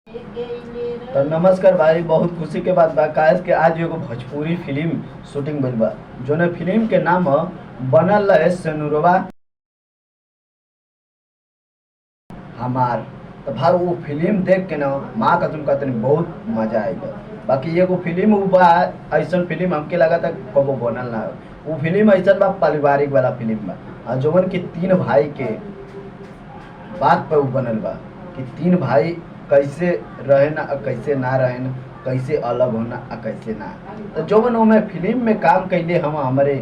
तो नमस्कार भाई, बहुत खुशी के बात बा काहे कि आज एगो भोजपुरी फिल्म शूटिंग भइल बा। जोने फिल्म के नाम ह बनल रहे सनुरवा हमार। तो भाई वो फिल्म देख के ना माँ कसम कहते बहुत मजा आएगा। बाकी एगो फिल्म उ बा, ऐसा फिल्म हमके लगा था कबो बनल ना हो। वो फिल्म ऐसा बा पारिवारिक वाला फिल्म बा, और जवन की तीन भाई के बात पे उ बनल बा कि तीन भाई कैसे रहे ना कैसे ना रहे ना, कैसे अलग होना कैसे ना। तो जवन में फिल्म में काम कैले हम हमारे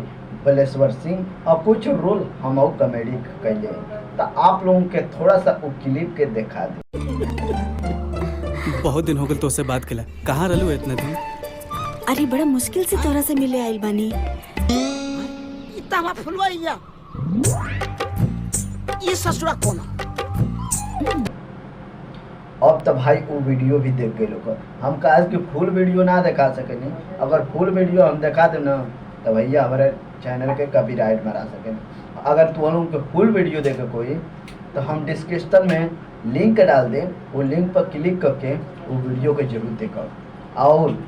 बलेश्वर सिंह और कुछ रोल हम कॉमेडी कैले। तो आप लोगों के थोड़ा सा वो क्लिप के दिखा दे। बहुत दिन हो गए तो उससे बात केला, कहाँ रहलू इतना दिन? अरे बड़ा मुश्किल से तोरा से मिले आइल बानी। इतना फुलवा ये ससुरा कौन? अब तो भाई वो वीडियो भी देख गए लोग। हम कहा कि फुल वीडियो ना दिखा सकेनी, अगर फुल वीडियो हम दिखा दे ना तो भैया हमारे चैनल के कॉपीराइट मरा सकें। अगर तुम लोगों के फुल वीडियो देखे कोई तो हम डिस्क्रिप्शन में लिंक डाल दें, वो लिंक पर क्लिक करके वो वीडियो को जरूर देखो। और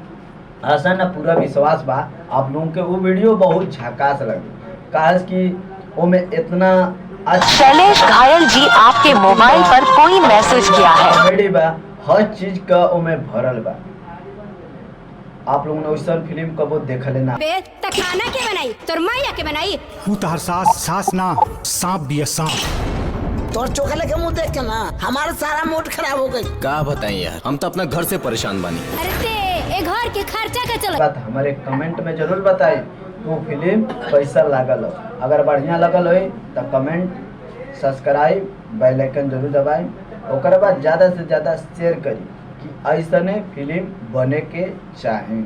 ऐसा ना पूरा विश्वास बा आप लोगों के वो वीडियो बहुत झकास लगे, काहे कि वो में इतना शैलेश घायल जी आपके मोबाइल पर कोई मैसेज किया है। कॉमेडी बा, हर चीज का ओमे भरल बा। आप लोगों ने वैसा फिल्म कबो देखले ना? खाना के बनाई तोर माया के बनाई तू तार सास ना सांप भी है सांप। तोर चोखे लगे मुंह देख के ना हमारा सारा मूड खराब हो गई। का बताएं यार, हम तो अपना घर से परेशान बानी। अरे ते घर के खर्चा का चलो बात हमारे कमेंट में जरूर बताई वो फिल्म कैसा लागल हो। अगर बढ़िया लगल हो तो कमेंट, सब्सक्राइब, बेल आइकन जरूर दबाएं। और बाद ज़्यादा से ज़्यादा शेयर करी कि ऐसा फिल्म बने के चाहें।